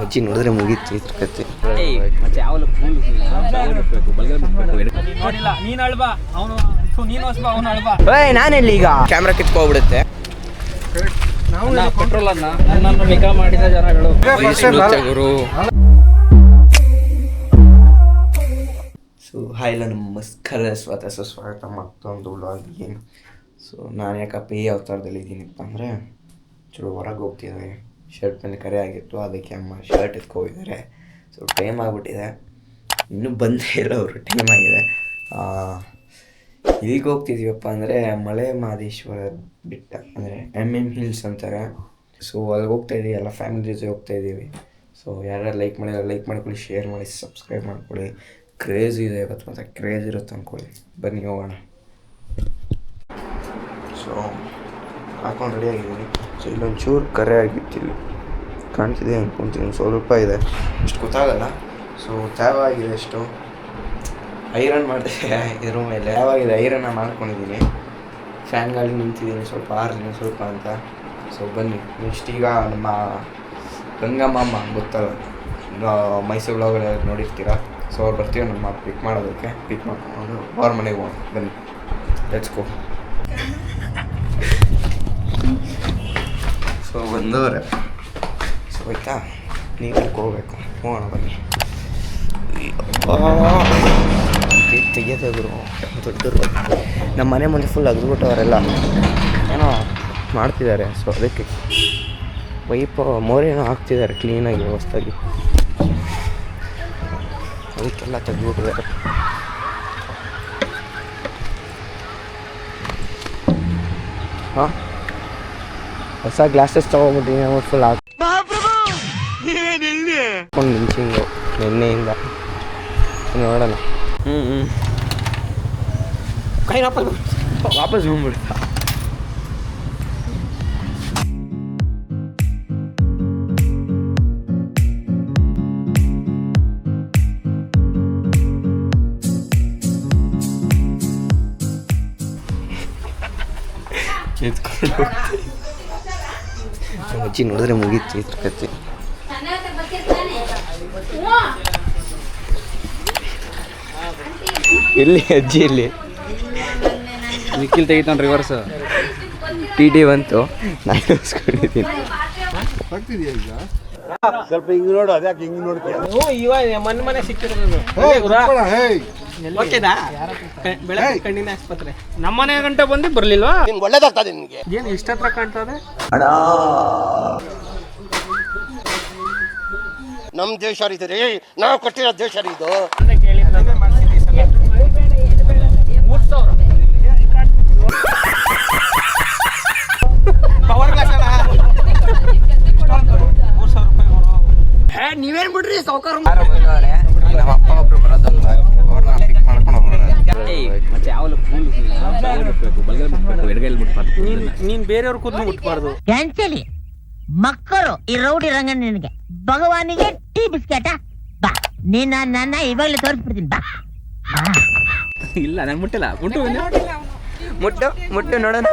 ಅಜ್ಜಿ ನೋಡಿದ್ರೆ ಮುಗೀತು ಇದ್ರ ಕತೆ. ಮತ್ತೆ ಯಾವ ನೋಡಿಲ್ಲ ನೀನ್ ಅಳ್ಬಾ ಅವನು ನೀನು ಹೊಸಬಾ ಅವನು ಅಳ್ಬಾ. ನಾನೆಲ್ಲಿ ಈಗ ಕ್ಯಾಮ್ರಾ ಕಿತ್ಕೋಗ್ಬಿಡುತ್ತೆ. ಪೆಟ್ರೋಲ್ ಅನ್ನ ನನ್ನನ್ನು ನಿಗಾ ಮಾಡಿದ ಜನಗಳು ಗುರು. ಸೊ ಹಾಯ್ ಎಲ್ಲ ನಮಸ್ಕಾರ, ಸುಸ್ವಾಗತ ಮತ್ತೊಂದು ವ್ಲಾಗಿಗೆ. ಸೊ ನಾನು ಯಾಕಪ್ಪ ಈ ಅವತಾರದಲ್ಲಿ ಇದ್ದೀನಪ್ಪ ಅಂದರೆ ಚೂರು ಹೊರಗೆ ಹೋಗ್ತಿದ್ದೆ, ಶರ್ಟ್ ಮೇಲೆ ಕರೆ ಆಗಿತ್ತು, ಅದಕ್ಕೆ ಅಮ್ಮ ಶರ್ಟ್ ಎತ್ಕೋಗಿದ್ದಾರೆ. ಸೊ ಟೈಮ್ ಆಗಿಬಿಟ್ಟಿದೆ, ಇನ್ನೂ ಬಂದೇ ಇಲ್ಲ ಅವರು, ಟೈಮ್ ಆಗಿದೆ. ಇಲ್ಲಿಗೆ ಹೋಗ್ತಿದ್ದೀವಪ್ಪ ಅಂದರೆ ಮಲೆ ಮಹದೇಶ್ವರ ಬೆಟ್ಟ, ಅಂದರೆ MM ಹಿಲ್ಸ್ ಅಂತಾರೆ. ಸೊ ಅಲ್ಲಿಗೆ ಹೋಗ್ತಾಯಿದ್ದೀವಿ, ಎಲ್ಲ ಫ್ಯಾಮಿಲಿ ಜೊತೆ ಹೋಗ್ತಾಯಿದ್ದೀವಿ. ಸೊ ಯಾರ್ಯಾರು ಲೈಕ್ ಮಾಡ್ಕೊಳ್ಳಿ, ಶೇರ್ ಮಾಡಿ, ಸಬ್ಸ್ಕ್ರೈಬ್ ಮಾಡ್ಕೊಳ್ಳಿ. ಕ್ರೇಜ್ ಇದೆ ಇವತ್ತು, ಮತ್ತೆ ಕ್ರೇಜ್ ಇರುತ್ತೆ ಅಂದ್ಕೊಳ್ಳಿ. ಬನ್ನಿ ಹೋಗೋಣ. ಸೊ ಹಾಕೊಂಡು ರೆಡಿ ಆಗಿದ್ದೀನಿ. ಸೊ ಇಲ್ಲೊಂದು ಚೂರು ಕರೆ ಆಗಿತ್ತಿಲ್ಲ, ಕಾಣ್ತಿದೆ ಅಂದ್ಕೊತೀನಿ, ಸ್ವಲ್ಪ ಇದೆ, ಇಷ್ಟು ಗೊತ್ತಾಗಲ್ಲ. ಸೊ ತೇವಾಗಿದೆ, ಎಷ್ಟು ಐರನ್ ಮಾಡಿದೆ ಇದ್ರ ಮೇಲೆ, ಯಾವಾಗಿದೆ ಐರನ್ನ ಮಾಡ್ಕೊಂಡಿದ್ದೀನಿ. ಫ್ಯಾನ್ ಗಾಳಿ ನಿಂತಿದ್ದೀನಿ, ಸ್ವಲ್ಪ ಆರ್ಲಿನ ಸ್ವಲ್ಪ ಅಂತ. ಸೊ ಬನ್ನಿ ನೆಕ್ಸ್ಟ್ ಈಗ ನಮ್ಮ ಗಂಗಮ್ಮ ಗೊತ್ತಲ್ಲ, ಮೈಸೂರು ಒಳಗಡೆ ನೋಡಿರ್ತೀರ. ಸೊ ಅವ್ರು ಬರ್ತೀವಿ ನಮ್ಮ ಪಿಕ್ ಮಾಡೋದಕ್ಕೆ, ಪಿಕ್ ಮಾಡ್ಕೊಂಡು ಅವ್ರ ಮನೆಗೆ ಹೋಗೋಣ. ಬನ್ನಿ ಲೆಟ್ಸ್ ಗೋ. ಸೊ ಬಂದವರೆ. ಸೊ ಆಯ್ತಾ, ನೀರಿಗೆ ಹೋಗ್ಬೇಕು, ಹೋಗೋಣ ಬನ್ನಿ. ತೆಗಿಯೋದೇ ಗುರು ದೊಡ್ಡರು. ನಮ್ಮ ಮನೆ ಮುಂದೆ ಫುಲ್ ಅಗ್ದುಬಿಟ್ಟವರೆಲ್ಲ ಏನೋ ಮಾಡ್ತಿದ್ದಾರೆ. ಸೊ ಅದಕ್ಕೆ ಪೈಪ್ ಮೋರೇನೋ ಹಾಕ್ತಿದ್ದಾರೆ ಕ್ಲೀನಾಗಿ, ಹೊಸ್ದಾಗಿ, ಅದಕ್ಕೆಲ್ಲ ತೆಗೆದ್ಬಿಟ್ಟಿದ್ದಾರೆ. ಹಾಂ, ಹೊಸ ಗ್ಲಾಸಸ್ ತೊಗೊಂಡ್ಬಿಟ್ಟಿದ್ದೀನಿ, ಫುಲ್ ಹಾಕೊಂಡು ಮಿಂಚಿಂಗು ನಿನ್ನೆಯಿಂದ. ನೋಡೋಣ. ಕೈ ವಾಪಸ್ ಬಂದ್ಬಿಡ್ತಾ. ಎತ್ಕೊಂಡು ಅಜ್ಜಿ ನೋಡಿದ್ರೆ ಮುಗೀತು ಇದ್ರ ಕತೆ. ಎಲ್ಲಿ ಅಜ್ಜಿ ಇಲ್ಲಿ ನಿಖಿಲ್ ತೆಗಿತಾನೆ ರಿವರ್ಸ್. TT ಬಂತು, ನಾನು ನೋಡ್ಸ್ಕೊಂಡಿದ್ದೀನಿ. ಸ್ವಲ್ಪ ಹಿಂಗ್ ನೋಡು, ಅದ್ಯಾಕೆ ಹಿಂಗ್ ನೋಡ್ತೀಯ? ಮನೆ ಸಿಕ್ಕಿರೋದು ಬೆಳಗ್ಗೆ ಕಣ್ಣಿನ ಆಸ್ಪತ್ರೆ ನಮ್ಮನೆ ಗಂಟೆ ಬಂದು ಬರ್ಲಿಲ್ವಾ? ಒಳ್ಳೇದಾಗ್ತದೆ ನಿನ್ಗೆ. ಏನು ಇಷ್ಟ ಹತ್ರ ಕಾಣ್ತದೆ. ನಮ್ ದೇಶ ರೀ, ನಾವು ಕೊಟ್ಟಿರೋ ದೇಶ ರೀ ಇದು. ಪವರ್ ಗ್ಲಾಸ್ ನೀವೇನ್ ಬಿಡ್ರಿ ಸೌಕರ್. ನಮ್ಮ ಅಪ್ಪ ಒಬ್ರು ಬರೋದಲ್ಲ, ಅವ್ರನ್ನ ಪಿಕ್ ಮಾಡ್ಕೊಂಡು ಹೋಗೋಣ. ಮತ್ತೆ ಯಾವ ನೀನ್ ಬೇರೆಯವ್ರ ಕೂದಲು ಮುಟ್ಬಾರ್ದು. ಕ್ಯಾನ್ಸಲಿ ಮಕ್ಕಳು ಈ ರೌಡಿ ರಂಗ ನಿನಗೆ ಭಗವಾನಿಗೆ ಟೀ ಬಿಸ್ಕೆಟ ಬಾ, ನೀನ್ ನನ್ನ ಇವಾಗಲೇ ತೋರಿಸ್ಬಿಡ್ತೀನಿ ಬಾ. ಇಲ್ಲ ನಾನು ಮುಟ್ಟಿಲ್ಲ. ಮುಟ್ಟು ನೋಡೋಣ.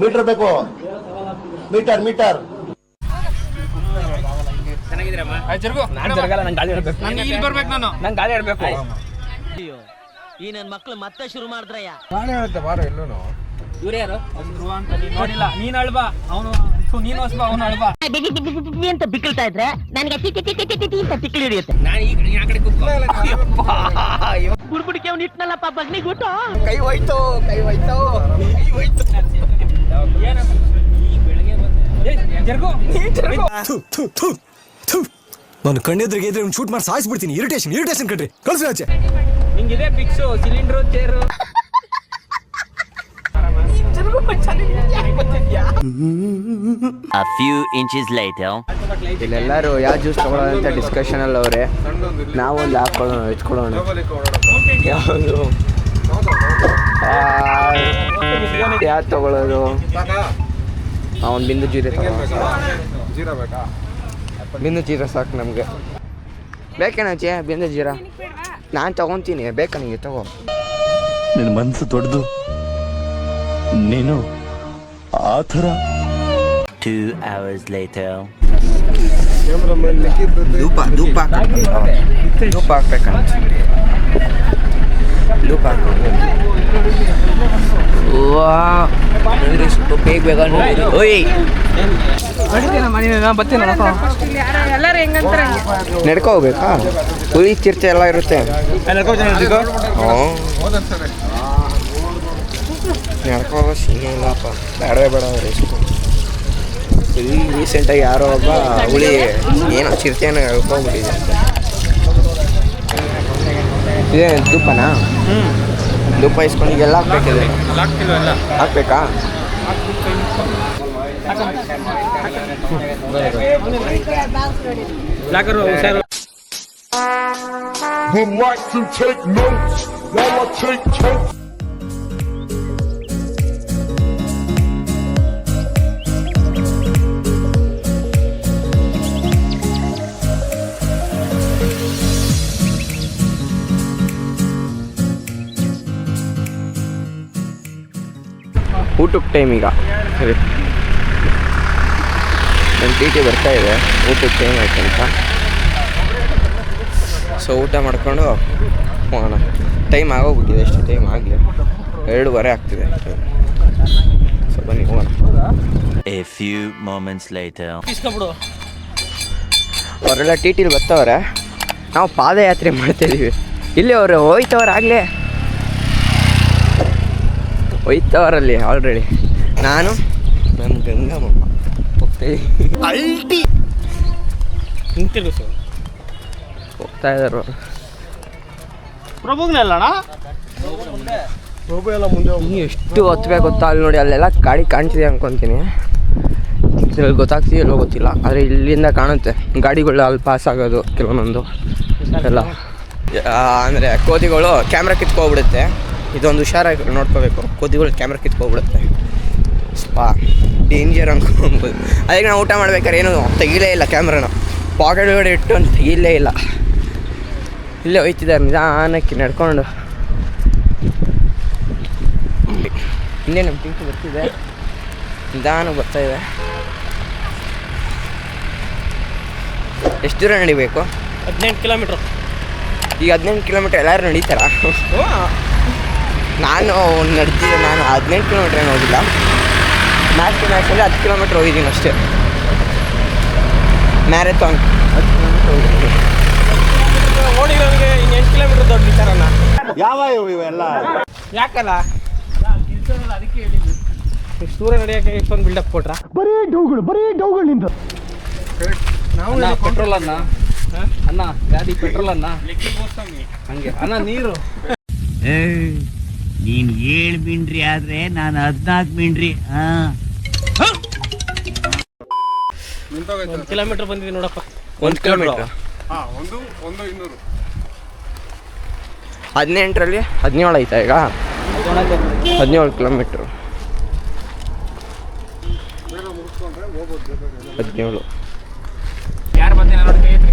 ಮೀಟರ್ ಬೇಕು, ಮೀಟರ್ ನಾನು ಜರಗಲ್ಲ, ನಂಗೆ ಗಾಳಿ ಆಡ್ಬೇಕು. ನಾನು ಇಲ್ಲಿ ಬರ್ಬೇಕು, ನಂಗೆ ಗಾಳಿ ಆಡ್ಬೇಕು. ಈ ನನ್ನ ಮಕ್ಳು ಮತ್ತೆ ಶುರು ಮಾಡಿದ್ರಯ್ಯ. ಇವ್ರು ಯಾರು? ಧ್ರುವ ಅಂತ. ನೋಡಿಲ್ಲ, ನೀನ್ ಅಳ್ಬಾ ಅವನು ನೀನು ಹೊಸಬಾ ಅವನು ಅಳ್ಬಾ ಅಂತ ಬಿಕ್ಕಳ್ತಾ ಇದ್ರೆ ನನಗೆ ಅಂತ ತಿಕ್ಕಲಿ ಹಿಡಿಯುತ್ತೆ. ನಾನು ಈ ಕಡೆ ಕೂತ್ಕೋ. ಬುಡ್ಬುಡಿಕೆ ಅವ್ನು ಇಟ್ನಲ್ಲಪ್ಪ ಬಗ್ನಿಗೂಟು. ಕೈ ಹೋಯ್ತು. ಏನಪ್ಪ ಈ ಬೆಳಗ್ಗೆ ಬಂದೆ ಜರ್ಗೋ. ನಾನು ಕಣ್ಣೆದ್ರಿಗೆ ಇದ್ರೆ ಶೂಟ್ ಮಾಡಿ ಸಾಯಿಸ್ಬಿಡ್ತೀನಿ. ಇರಿಟೇಷನ್ ಕಟ್ರಿ, ಕಳ್ಸಿ ಆಚೆ. ನಿಂಗಿದೆ fix, cylinder, chair. A few inches later. ಇಲ್ಲೆಲ್ಲರೂ ಯಾವ ಜ್ಯೂಸ್ ತಗೊಳ್ಳೋಣ ಅಂತ ಡಿಸ್ಕಷನ್ ಅಲ್ಲಿ ಅವರೇ. ನಾವೊಂದು ಹಾಕೊಳ್ಳೋಣ, ಇಟ್ಕೊಳ್ಳೋಣ. ಯಾವುದು ಯಾವ್ದು ತಗೊಳ್ಳೋದು? ಅವನು ಬಿಂದು ಜೀರೆ ಬಿಂದು ಜೀರ ಸಾಕು ನಮಗೆ. ಬೇಕೇನಚ್ಚೆ ಬಿಂದು ಜೀರ? ನಾನು ತಗೊತೀನಿ, ಬೇಕಾ ನಿಮಗೆ? ತಗೋ. ನಿನ್ನ ಮನಸ್ಸು ದೊಡ್ಡದು, ನೀನು ಆ ಥರ. 2 hours later. ಧೂಪ ಹಾಕ್ಬೇಕಂತ ಧೂಪ ಹಾಕ್ಬೇಕು. ಬೇಗ ಬೇಗ ಓಯ್ ನಡ್ಕೊ ಹೋಗ್ಬೇಕಾ? ಹುಳಿ ಚಿರ್ಚೆ ಎಲ್ಲ ಇರುತ್ತೆ. ನಡ್ಕೋ ಸೀನೆ ಇಲ್ಲಪ್ಪ, ಬೇಡವೇ ಬೇಡ ಎಷ್ಟು. ರೀಸೆಂಟಾಗಿ ಯಾರೋ ಒಬ್ಬ ಹುಳಿ ಏನೋ ಚಿರ್ಚೆನ ಹೇಳ್ಕೊಂಡ್ಬಿಟ್ಟಿದೆ ಅಂತ. ಇದೇ ಧೂಪನಾ? ಧೂಪ ಇಸ್ಕೊಂಡು ಈಗೆಲ್ಲ ಹಾಕ್ಬೇಕಿದೆ. ಹಾಕ್ಬೇಕಾ? Would like to take notes while I take totes. ಊಟಕ್ಕೆ ಟೈಮ್ ಈಗ. ಸರಿ, ನನ್ನ ಟಿ ಟಿ ಬರ್ತಾ ಇದೆ, ಊಟಕ್ಕೆ ಟೈಮ್ ಆಯ್ತಂತ. ಸೊ ಊಟ ಮಾಡ್ಕೊಂಡು ಹೋಗೋಣ. ಟೈಮ್ ಆಗೋಗ್ಬಿಟ್ಟಿದೆ, ಎಷ್ಟು ಟೈಮ್ ಆಗಲಿ, 2:15 ಆಗ್ತಿದೆ ಟೈಮ್. ಸೊ ಬನ್ನಿ ಹೋಗೋಣ. A few moments later. ಅವರೆಲ್ಲ ಟಿ ಟಿಲಿ ಬರ್ತಾವ್ರೆ, ನಾವು ಪಾದಯಾತ್ರೆ ಮಾಡ್ತಾಯಿದ್ದೀವಿ. ಇಲ್ಲಿ ಅವರು ಹೋಯ್ತವರಲ್ಲಿ ಆಲ್ರೆಡಿ. ನಾನು ನಮ್ಮ ಗಂಗಮ್ಮ ಹೋಗ್ತಾ ಇದ್ದಾರೆ ಅವರು. ಎಷ್ಟು ಹೊತ್ಬೇಕು ಗೊತ್ತಾ? ಅಲ್ಲಿ ನೋಡಿ, ಅಲ್ಲೆಲ್ಲ ಗಾಡಿ ಕಾಣ್ತಿದೆ ಅನ್ಕೊತೀನಿ. ಇದ್ರಲ್ಲಿ ಗೊತ್ತಾಗ್ತಿದೆಯಲ್ಲೋ ಗೊತ್ತಿಲ್ಲ, ಆದರೆ ಇಲ್ಲಿಂದ ಕಾಣುತ್ತೆ ಗಾಡಿಗಳು ಅಲ್ಲಿ ಪಾಸ್ ಆಗೋದು ಕೆಲವೊಂದೊಂದು ಎಲ್ಲ. ಅಂದರೆ ಕೋತಿಗಳು ಕ್ಯಾಮ್ರಾ ಕಿತ್ಕೊಬಿಡುತ್ತೆ. ಇದೊಂದು ಹುಷಾರಾಗಿ ನೋಡ್ಕೋಬೇಕು, ಕೋತಿಗಳು ಕ್ಯಾಮ್ರಾ ಕಿತ್ಕೊಬಿಡುತ್ತೆ. ಡೇಂಜರ್ ಅನ್ಕೊಬೋದು. ಅದಕ್ಕೆ ನಾವು ಊಟ ಮಾಡ್ಬೇಕಾದ್ರೆ ಏನು ತೆಗಿಲೇ ಇಲ್ಲ ಕ್ಯಾಮ್ರಾನ, ಪಾಕೆಟ್ ಒಳಗಡೆ ಇಟ್ಟು ಅಂತ ತೆಗಿಲೇ ಇಲ್ಲ. ಇಲ್ಲೇ ಹೋಯ್ತಿದ್ದಾರೆ ನಿಧಾನಕ್ಕೆ ನಡ್ಕೊಂಡು. ಇಲ್ಲೇ ನಮ್ಮ ಟಿಂಕು ಬರ್ತಿದೆ, ನಿಧಾನಕ್ಕೆ ಬರ್ತಾಯಿದೆ. ಎಷ್ಟು ದೂರ ನಡಿಬೇಕು? 18 ಕಿಲೋಮೀಟ್ರ್. ಈಗ 18 ಕಿಲೋಮೀಟ್ರ್ ಎಲ್ಲರೂ ನಡೀತಾರ? ನಾನು 18 ಕಿಲೋಮೀಟ್ರ್ ಏನು ಹೋಗಿಲ್ಲ. ಮ್ಯಾಕ್ಸಲ್ಲಿ 10 ಕಿಲೋಮೀಟ್ರ್ ಹೋಗಿದ್ದೀನಿ ಅಷ್ಟೇ. ಮ್ಯಾರಥಾನ್ 10 ಕಿಲೋಮೀಟ್ರ್ ಹೋಗಿದ್ದೀನಿ. ನೋಡಿ ನನಗೆ ಇನ್ನು 8 ಕಿಲೋಮೀಟ್ರ್ ದೊಡ್ಡ ವಿಚಾರನ ಯಾವ ಇವೆಲ್ಲ ಯಾಕಲ್ಲ ಅದಕ್ಕೆ ಹೇಳಿದ್ದು. ಇಷ್ಟು ದೂರ ನಡೆಯೋಕ್ಕೆ ಇಷ್ಟೊಂದು ಬಿಲ್ಡಪ್ ಕೊಟ್ರ? ಬರೀ ಡೌಗಳು ನಿಂದ. ನಾವು ಪೆಟ್ರೋಲ್ ಅನ್ನ ಗಾಡಿ ಪೆಟ್ರೋಲ್ ಹಂಗೆ ಅನ್ನ ನೀರು. ನೀನ್ 7 ಮಿಂಡ್ರಿ ಆದ್ರೆ ನಾನು 14 ಮಿಂಡ್ರಿ. 1 ಕಿಲೋಮೀಟರ್ ಬಂದಿದೆ ನೋಡಪ್ಪ. 1 ಕಿಲೋಮೀಟ್ರ್ 18ರಲ್ಲಿ 17 ಆಯ್ತಾ ಈಗ? 17 ಕಿಲೋಮೀಟ್ರು. 17. ಯಾರು ಬಂದಿಲ್ಲ ನೋಡಿ, ಕೈ ಎತ್ತಿ.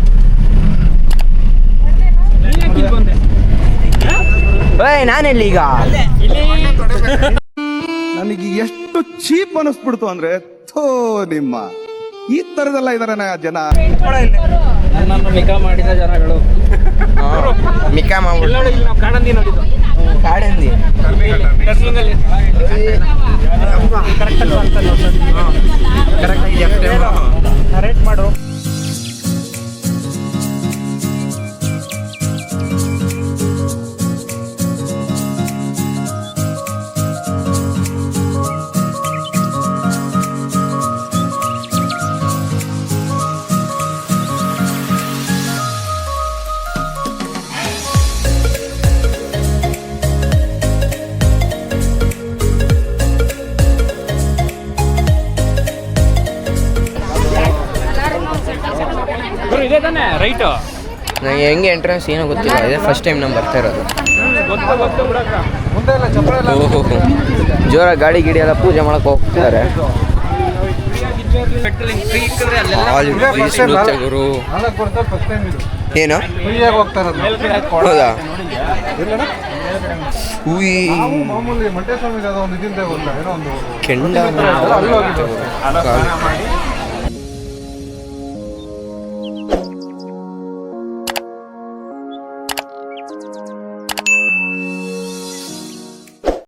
ಏಯ್ ನಾನೆಲ್ಲಿ ಈಗ? ನನಗೆ ಎಷ್ಟು ಚೀಪ್ ಅನಿಸ್ಬಿಡ್ತು ಅಂದ್ರೆ, ಥೋ ನಿಮ್ಮ ಈ ತರದೆಲ್ಲ ಇದಾರೆ ಜನ. ನನ್ನನ್ನು ಮಿಕಾ ಮಾಡಿದ ಜನಗಳು. ಮಿಕಾ ಮಾಡ್ಬಿಟ್ಟು ನಾವು ಕಾಡಂದಿ ನೋಡಿದ್ದು. ಕಾಡಂದಿ ಕರೆಕ್ಟ್ ಮಾಡು. ಇದೆ ತಾನೆ ರೈಟು? ನನಗೆ ಹೆಂಗೆ ಎಂಟ್ರೆನ್ಸ್ ಏನೋ ಗೊತ್ತಿಲ್ಲ, ಇದೆ ಫಸ್ಟ್ ಟೈಮ್ ನಾನು ಬರ್ತಾ ಇರೋದು. ಓಹೋ, ಜೋರಾಗಿ ಗಾಡಿ ಗಿಡಿ ಎಲ್ಲ ಪೂಜೆ ಮಾಡಕ್ಕೆ ಹೋಗ್ತಿದ್ದಾರೆ. ಗುರು ಏನು ಹೌದಾ? ಕೆಂಡ